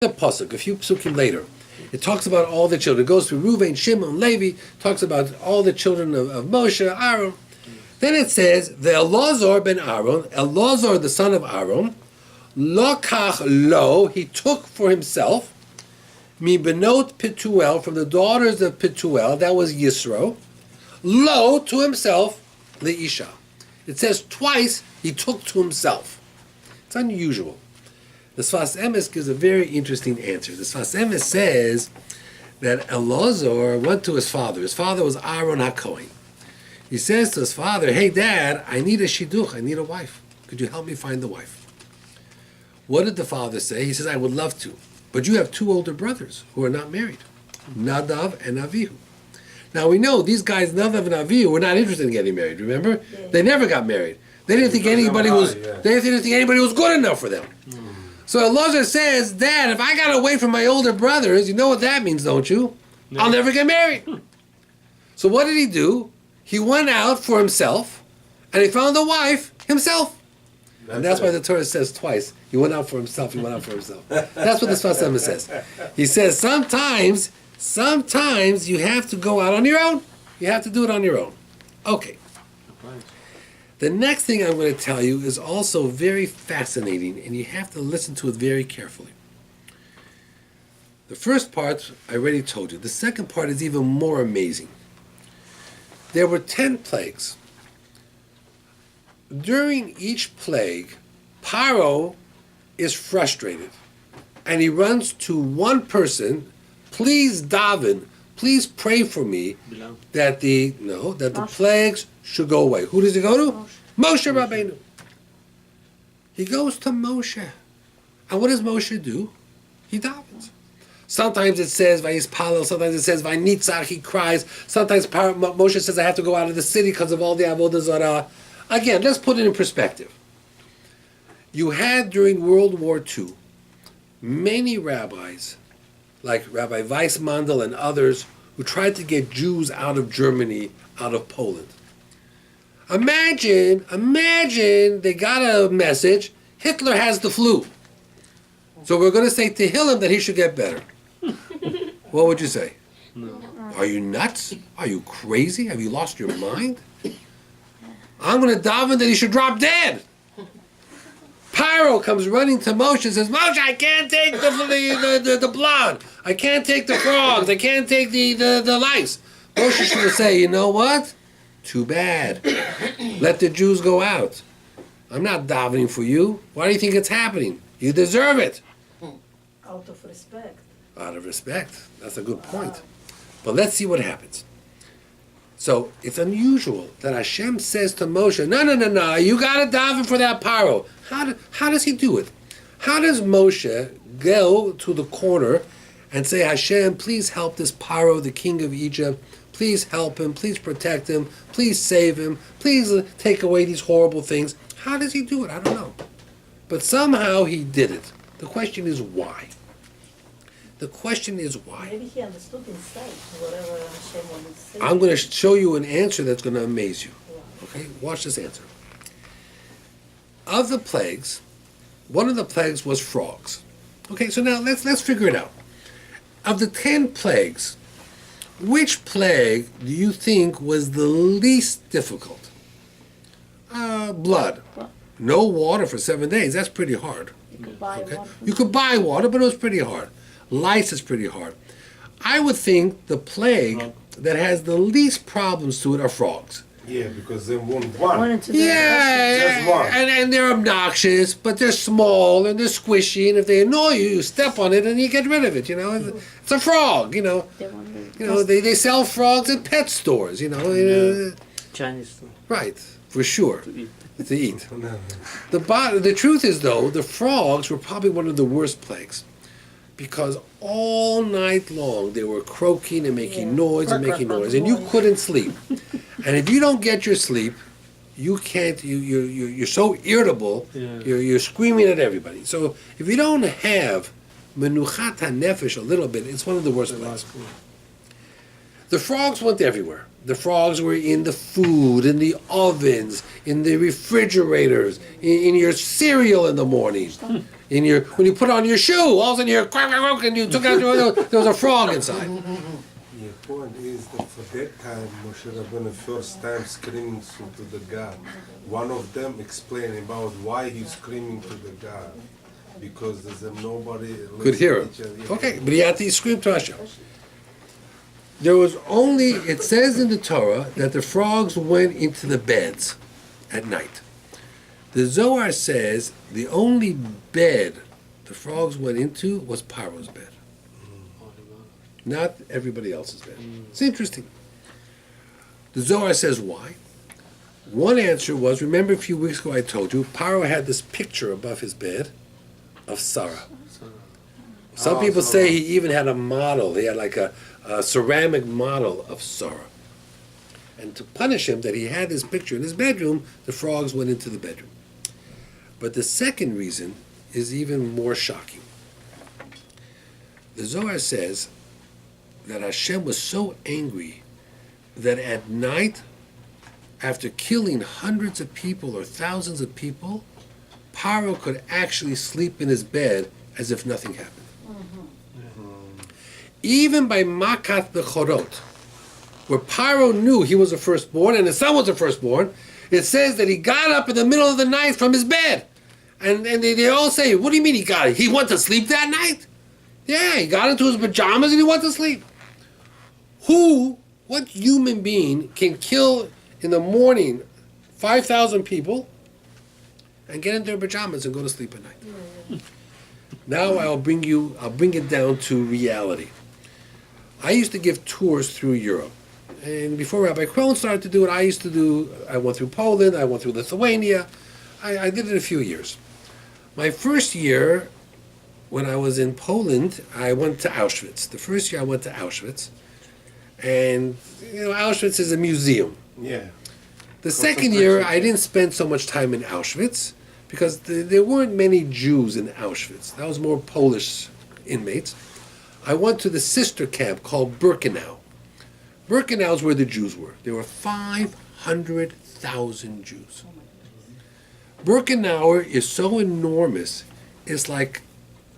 The pasuk, a few psukim later, it talks about all the children. It goes through Reuven, Shimon, Levi, talks about all the children of Moshe, Aaron. Then it says, the Elazar ben Aaron, Elazar the son of Aaron, lokach lo, he took for himself, mi benot Pituel, from the daughters of Pituel, that was Yisro, lo, to himself, leisha. It says twice, he took to himself. It's unusual. The Sfas Emes gives a very interesting answer. The Sfas Emes says that Elazar went to his father. His father was Aaron HaKohen. He says to his father, hey dad, I need a shidduch, I need a wife. Could you help me find the wife? What did the father say? He says, I would love to, but you have two older brothers who are not married, Nadav and Avihu. Now we know these guys, Nadav and Avihu, were not interested in getting married, remember? Yeah. They never got married. They didn't think anybody was good enough for them. So Elazar says, Dad, if I got away from my older brothers, you know what that means, don't you? No. I'll never get married. So what did he do? He went out for himself, and he found a wife himself. And that's why the Torah says twice, he went out for himself, he went out for himself. That's what the Sfas Emes says. He says, sometimes you have to go out on your own. You have to do it on your own. Okay. The next thing I'm going to tell you is also very fascinating, and you have to listen to it very carefully. The first part, I already told you. The second part is even more amazing. There were 10 plagues. During each plague, Paro is frustrated, and he runs to one person, please daven, please pray for me that the plagues should go away. Who does he go to? Moshe Rabbeinu. He goes to Moshe. And what does Moshe do? He davens. Sometimes it says Vayispalel, sometimes it says Vaynitzach, he cries. Sometimes Moshe says, I have to go out of the city because of all the Avodah Zarah. Again, let's put it in perspective. You had during World War II many rabbis, like Rabbi Weissmandel and others, who tried to get Jews out of Germany, out of Poland. Imagine they got a message, Hitler has the flu. So we're going to say to him that he should get better. What would you say? No. Are you nuts? Are you crazy? Have you lost your mind? I'm going to daven that he should drop dead. Pyro comes running to Moshe and says, Moshe, I can't take the blood. I can't take the frogs. I can't take the lice. Moshe should say, you know what? Too bad. Let the Jews go out. I'm not davening for you. Why do you think it's happening? You deserve it. Out of respect. Out of respect. That's a good point. But let's see what happens. So it's unusual that Hashem says to Moshe, no, you got to daven for that paro. How does he do it? How does Moshe go to the corner and say, Hashem, please help this paro, the king of Egypt. Please help him. Please protect him. Please save him. Please take away these horrible things. How does he do it? I don't know. But somehow he did it. The question is why? The question is why? Maybe he understood inside whatever Hashem wanted to say. I'm going to show you an answer that's going to amaze you. Okay? Watch this answer. Of the plagues, one of the plagues was frogs. Okay, so now let's figure it out. Of the 10 plagues, which plague do you think was the least difficult? Blood. No water for 7 days. That's pretty hard. You could buy water. You could buy water, but it was pretty hard. Lice is pretty hard. I would think the plague that has the least problems to it are frogs. Yeah, because they want one. Yeah, and they're obnoxious, but they're small and they're squishy, and if they annoy you, you step on it and you get rid of it. You know, it's a frog. You know, they sell frogs at pet stores. You know, Chinese store. Right, for sure. To eat. No. The truth is, though, the frogs were probably one of the worst plagues, because all night long they were croaking and making noise and making noise, and you couldn't sleep. And if you don't get your sleep, you can't. You're so irritable. Yeah. You're screaming at everybody. So if you don't have menuchat hanefesh a little bit, it's one of the worst plagues. The frogs went everywhere. The frogs were in the food, in the ovens, in the refrigerators, in your cereal in the morning. In your when you put on your shoe, all of a sudden you're quack, quack, quack, and you took out there was a frog inside. The point is that for that time, Moshe Rabbeinu first time screaming to the God. One of them explained about why he's screaming to the God. Because there's nobody Could hear him. Okay, but he had to scream to Hashem. There was only, it says in the Torah that the frogs went into the beds at night. The Zohar says the only bed the frogs went into was Paro's bed. Not everybody else's bed. It's interesting. The Zohar says why. One answer was, remember a few weeks ago I told you, Paro had this picture above his bed of Sarah. Some people say he even had a model. He had like a ceramic model of Sarah. And to punish him that he had this picture in his bedroom, the frogs went into the bedroom. But the second reason is even more shocking. The Zohar says that Hashem was so angry that at night, after killing hundreds of people or thousands of people, Paro could actually sleep in his bed as if nothing happened. Even by Makat Bechorot, where Paro knew he was the firstborn and his son was the firstborn, it says that he got up in the middle of the night from his bed. And they all say, what do you mean he got it? He went to sleep that night? Yeah, he got into his pajamas and he went to sleep. What human being can kill in the morning 5,000 people and get into their pajamas and go to sleep at night? Now I'll bring it down to reality. I used to give tours through Europe. And before Rabbi Krohn started to do it, I went through Poland, I went through Lithuania. I did it a few years. My first year, when I was in Poland, I went to Auschwitz. The first year I went to Auschwitz. And, Auschwitz is a museum. Yeah. The second year, I didn't spend so much time in Auschwitz because there weren't many Jews in Auschwitz. That was more Polish inmates. I went to the sister camp called Birkenau. Birkenau is where the Jews were. There were 500,000 Jews. Birkenau is so enormous, it's like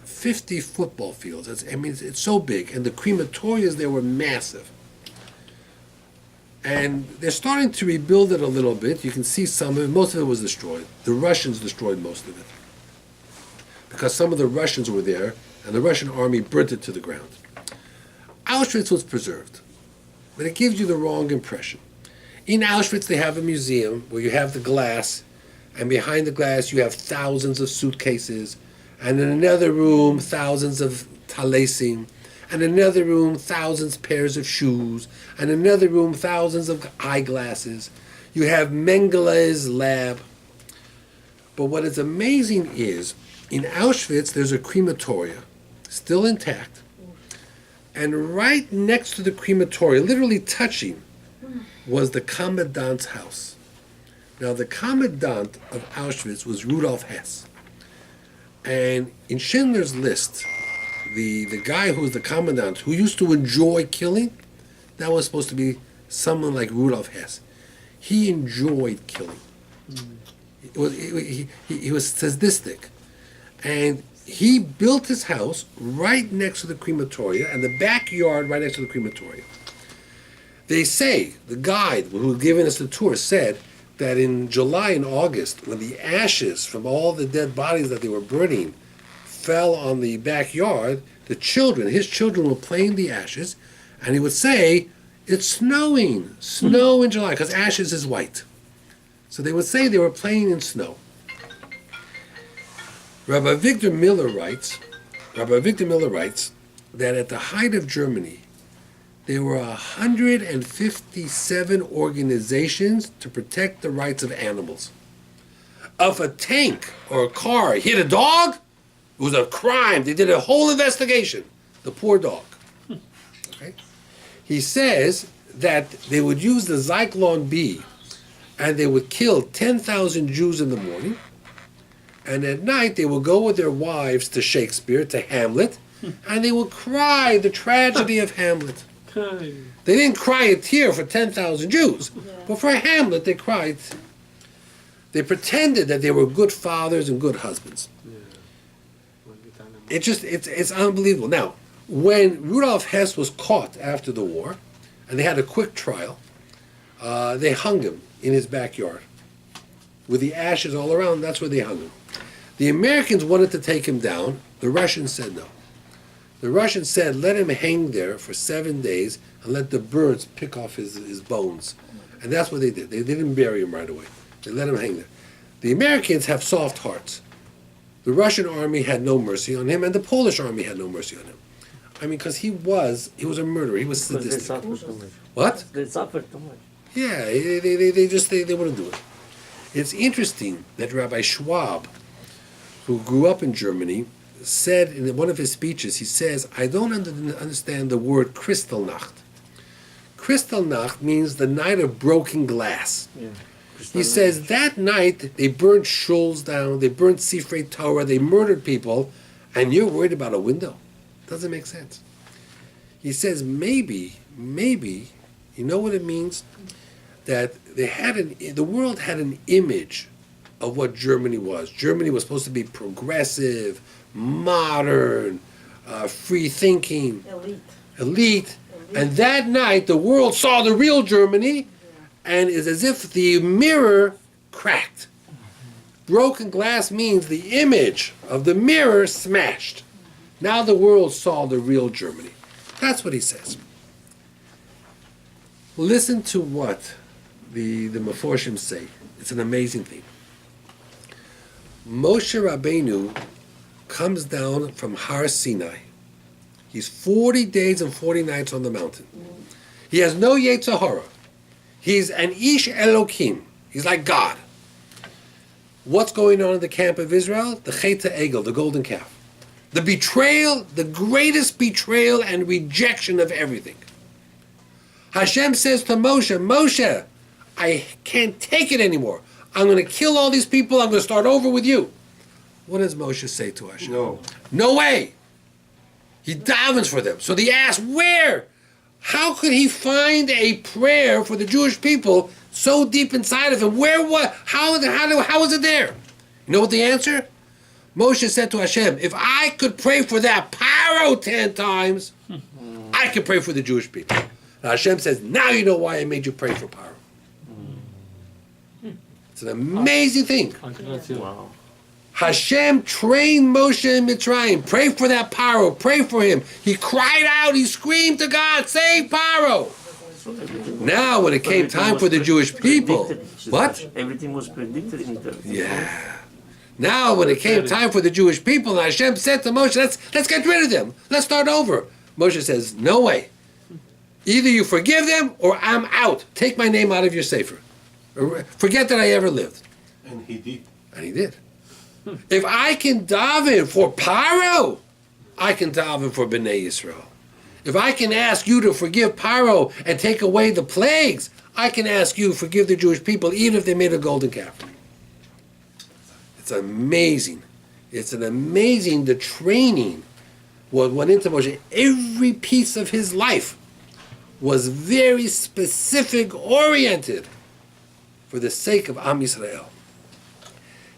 50 football fields. It's so big. And the crematorias there were massive. And they're starting to rebuild it a little bit. You can see some of it. Most of it was destroyed. The Russians destroyed most of it. Because some of the Russians were there, and the Russian army burnt it to the ground. Auschwitz was preserved. But it gives you the wrong impression. In Auschwitz, they have a museum where you have the glass, and behind the glass you have thousands of suitcases, and in another room, thousands of talesim, and in another room, thousands pairs of shoes, and in another room, thousands of eyeglasses. You have Mengele's lab. But what is amazing is, in Auschwitz, there's a crematoria, still intact, and right next to the crematoria, literally touching, was the commandant's house. Now, the commandant of Auschwitz was Rudolf Hess. And in Schindler's List, the guy who was the commandant, who used to enjoy killing, that was supposed to be someone like Rudolf Hess. He enjoyed killing. He was sadistic. And he built his house right next to the crematoria, and the backyard right next to the crematoria. They say, the guide who was giving us the tour said that in July and August, when the ashes from all the dead bodies that they were burning fell on the backyard, his children were playing the ashes, and he would say, it's snowing, snow in July, because ashes is white. So they would say they were playing in snow. Rabbi Victor Miller writes that at the height of Germany, there were 157 organizations to protect the rights of animals. If a tank or a car hit a dog, it was a crime. They did a whole investigation. The poor dog. Okay? He says that they would use the Zyklon B, and they would kill 10,000 Jews in the morning, and at night they would go with their wives to Shakespeare, to Hamlet, and they would cry the tragedy of Hamlet. They didn't cry a tear for 10,000 Jews. Yeah. But for Hamlet, they cried. They pretended that they were good fathers and good husbands. It's unbelievable. Now, when Rudolf Hess was caught after the war, and they had a quick trial, they hung him in his backyard. With the ashes all around, that's where they hung him. The Americans wanted to take him down. The Russians said no. The Russians said, let him hang there for 7 days and let the birds pick off his bones. And that's what they did. They didn't bury him right away. They let him hang there. The Americans have soft hearts. The Russian army had no mercy on him, and the Polish army had no mercy on him. I mean, because he was a murderer. He was Because they sadistic. suffered too much. What? They suffered too much. Yeah, they wouldn't do it. It's interesting that Rabbi Schwab, who grew up in Germany, said in one of his speeches, he says, I don't understand the word Kristallnacht. Kristallnacht means the night of broken glass. Yeah. He says that night they burned shuls down, they burnt Sifrei Torah, they murdered people, and you're worried about a window. Doesn't make sense. He says maybe, you know what it means? That the world had an image of what Germany was. Germany was supposed to be progressive, modern, free thinking, elite. And that night the world saw the real Germany, and it's as if the mirror cracked. Broken glass means the image of the mirror smashed. Now the world saw the real Germany. That's what he says. Listen to what the Meforshim say. It's an amazing thing. Moshe Rabbeinu comes down from Har Sinai. He's 40 days and 40 nights on the mountain. He has no Yetzer Hara. He's an Ish Elokim. He's like God. What's going on in the camp of Israel? The Chet Egel, the golden calf. The betrayal, the greatest betrayal and rejection of everything. Hashem says to Moshe, Moshe, I can't take it anymore. I'm going to kill all these people. I'm going to start over with you. What does Moshe say to Hashem? No. No way. He davens for them. So they ask, where? How could he find a prayer for the Jewish people so deep inside of him? Where, what? How is it there? You know what the answer? Moshe said to Hashem, if I could pray for that Paro 10 times, I could pray for the Jewish people. And Hashem says, now you know why I made you pray for Paro. It's an amazing thing. Wow. Hashem trained Moshe in Mitzrayim. Pray for that Paro. Pray for him. He cried out. He screamed to God, save Paro. Now, when it came time for the Jewish people, what? Everything was predicted in terms. Yeah. Now, when it came time for the Jewish people, and Hashem said to Moshe, let's get rid of them. Let's start over. Moshe says, no way. Either you forgive them or I'm out. Take my name out of your sefer. Forget that I ever lived. And he did. And he did. If I can daven for Paro, I can daven for Bnei Yisrael. If I can ask you to forgive Paro and take away the plagues, I can ask you to forgive the Jewish people, even if they made a golden calf. It's amazing. It's an amazing, the training what went into Moshe. Every piece of his life was very specific, oriented for the sake of Am Yisrael.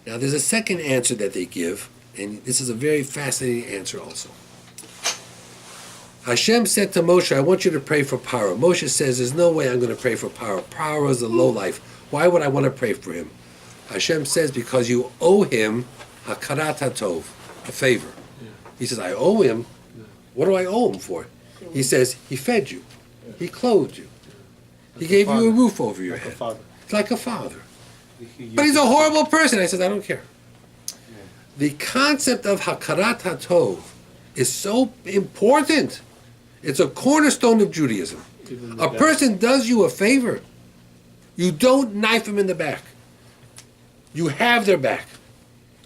Now, there's a second answer that they give, and this is a very fascinating answer also. Hashem said to Moshe, I want you to pray for Paro. Moshe says, there's no way I'm going to pray for Paro. Paro is a lowlife. Why would I want to pray for him? Hashem says, because you owe him hakarat hatov, a favor. He says, I owe him. What do I owe him for? He says, he fed you. He clothed you. He gave you a roof over your head. It's like a father. But he's a horrible person. I said, I don't care. The concept of hakarat hatov is so important. It's a cornerstone of Judaism. A person does you a favor. You don't knife him in the back. You have their back.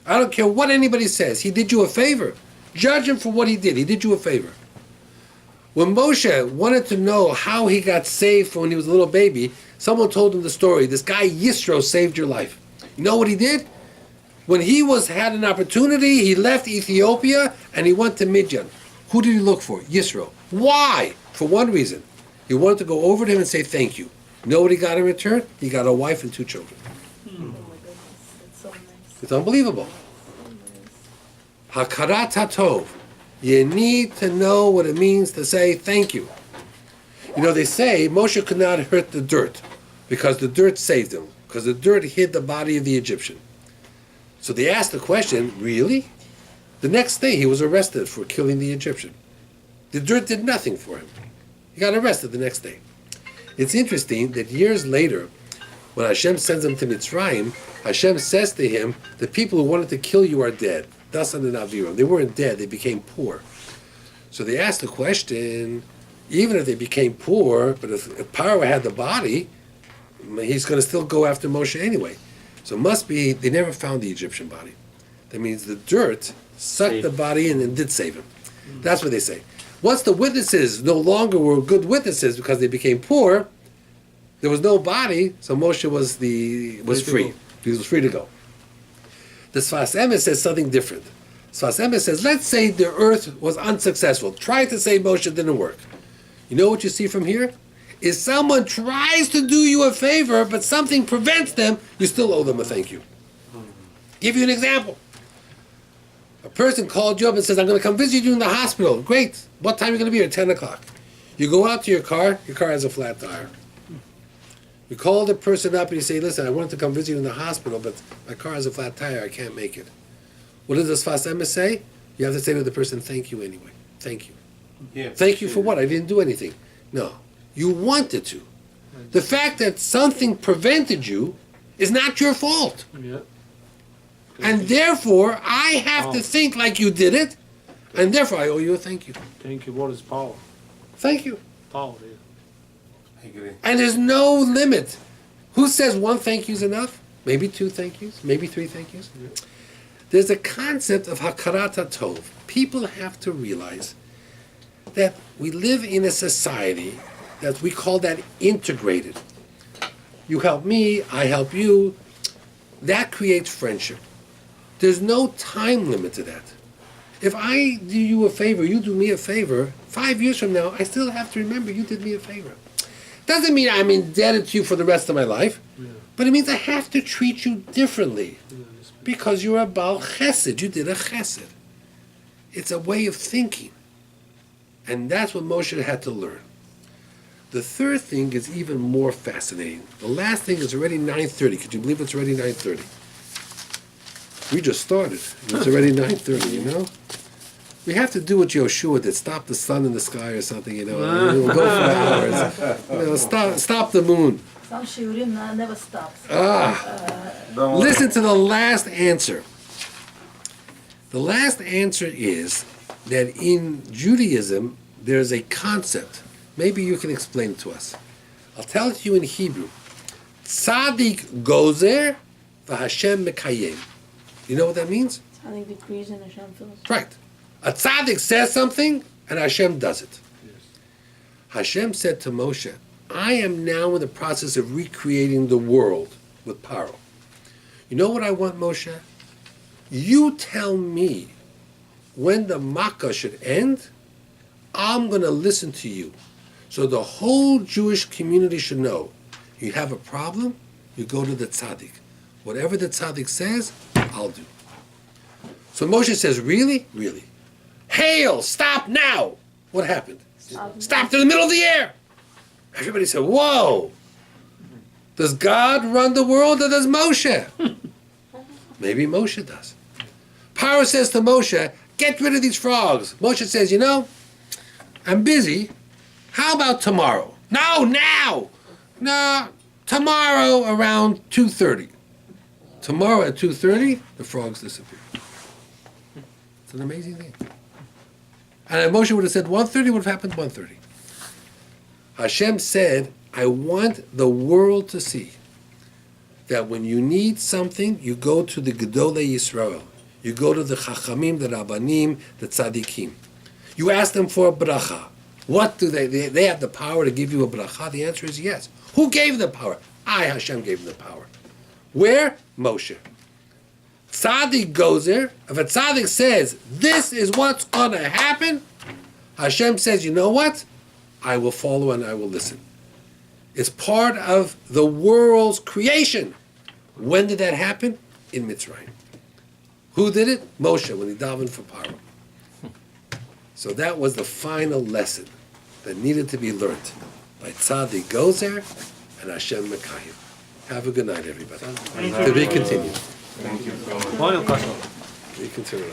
I don't care what anybody says. He did you a favor. Judge him for what he did. He did you a favor. When Moshe wanted to know how he got saved when he was a little baby, someone told him the story. This guy Yisro saved your life. You know what he did? When he had an opportunity, he left Ethiopia and he went to Midian. Who did he look for? Yisro. Why? For one reason. He wanted to go over to him and say thank you. You know what he got in return? He got a wife and 2 children. Oh my goodness, it's so nice. It's unbelievable. Hakarat hatov. You need to know what it means to say thank you. You know, they say Moshe could not hurt the dirt because the dirt saved him, because the dirt hid the body of the Egyptian. So they asked the question, really? The next day he was arrested for killing the Egyptian. The dirt did nothing for him. He got arrested the next day. It's interesting that years later, when Hashem sends him to Mitzrayim, Hashem says to him, the people who wanted to kill you are dead. Dasan and Aviram. They weren't dead, they became poor. So they asked the question, even if they became poor, but if Paro had the body, he's going to still go after Moshe anyway. So it must be, they never found the Egyptian body. That means the dirt sucked the body in and did save him. That's what they say. Once the witnesses no longer were good witnesses because they became poor, there was no body, so Moshe was free. He was free to go. The Sfas Emes says something different. Sfas Emes says, let's say the earth was unsuccessful. Tried to save Moshe, didn't work. You know what you see from here? Is someone tries to do you a favor, but something prevents them, you still owe them a thank you. Give you an example. A person called you up and says, I'm going to come visit you in the hospital. Great. What time are you going to be here? 10 o'clock. You go out to your car has a flat tire. You call the person up and you say, listen, I wanted to come visit you in the hospital, but my car has a flat tire, I can't make it. What does the Sfas Emes say? You have to say to the person, thank you anyway. Thank you. Yeah, Thank you for what? I didn't do anything. No. You wanted to. The fact that something prevented you is not your fault. Yeah. And therefore, I have to think like you did it, and therefore I owe you a thank you. Thank you. What is power? Thank you. Power, yeah. I agree. And there's no limit. Who says 1 thank you is enough? Maybe 2 thank yous, maybe 3 thank yous. There's a concept of hakarat hatov. People have to realize that we live in a society that we call that integrated. You help me, I help you. That creates friendship. There's no time limit to that. If I do you a favor, you do me a favor, 5 years from now, I still have to remember you did me a favor. Doesn't mean I'm indebted to you for the rest of my life, but it means I have to treat you differently because you're a Baal Chesed. You did a Chesed. It's a way of thinking. And that's what Moshe had to learn. The third thing is even more fascinating. The last thing is already 9:30. Could you believe it's already 9:30? We just started. It's already 9:30, you know? We have to do what Yoshua did, stop the sun in the sky or something, you know. We'll go for hours. You know, stop the moon. Some shiurim never stops. Don't worry. Listen to the last answer. The last answer is that in Judaism, there's a concept. Maybe you can explain it to us. I'll tell it to you in Hebrew. Tzadik gozer v'Hashem mekayem. You know what that means? I think decrees and Hashem fills. Right. A tzaddik says something, and Hashem does it. Hashem said to Moshe, I am now in the process of recreating the world with Paro. You know what I want, Moshe? You tell me when the Makkah should end, I'm going to listen to you. So the whole Jewish community should know, you have a problem, you go to the tzaddik. Whatever the tzaddik says, I'll do. So Moshe says, really? Really? Hail, stop now! What happened? Stopped in the middle of the air! Everybody said, whoa! Does God run the world or does Moshe? Maybe Moshe does. Paro says to Moshe, get rid of these frogs. Moshe says, you know, I'm busy. How about tomorrow? No, now! No, tomorrow around 2:30. Tomorrow at 2:30, the frogs disappear. It's an amazing thing. And if Moshe would have said 1:30, would have happened 1:30. Hashem said, I want the world to see that when you need something, you go to the Gedolei Yisrael. You go to the Chachamim, the Rabbanim, the Tzadikim. You ask them for a bracha. What do they have the power to give you a bracha? The answer is yes. Who gave the power? I, Hashem, gave them the power. Where? Moshe. Tzaddik goes there. If a tzaddik says, this is what's going to happen, Hashem says, you know what? I will follow and I will listen. It's part of the world's creation. When did that happen? In Mitzrayim. Who did it? Moshe, when he davened for Paro. So that was the final lesson that needed to be learned by Tzaddik Gozer and Hashem Mekayim. Have a good night, everybody. To be continued. Thank you so much. Moin, Kasha. We continue.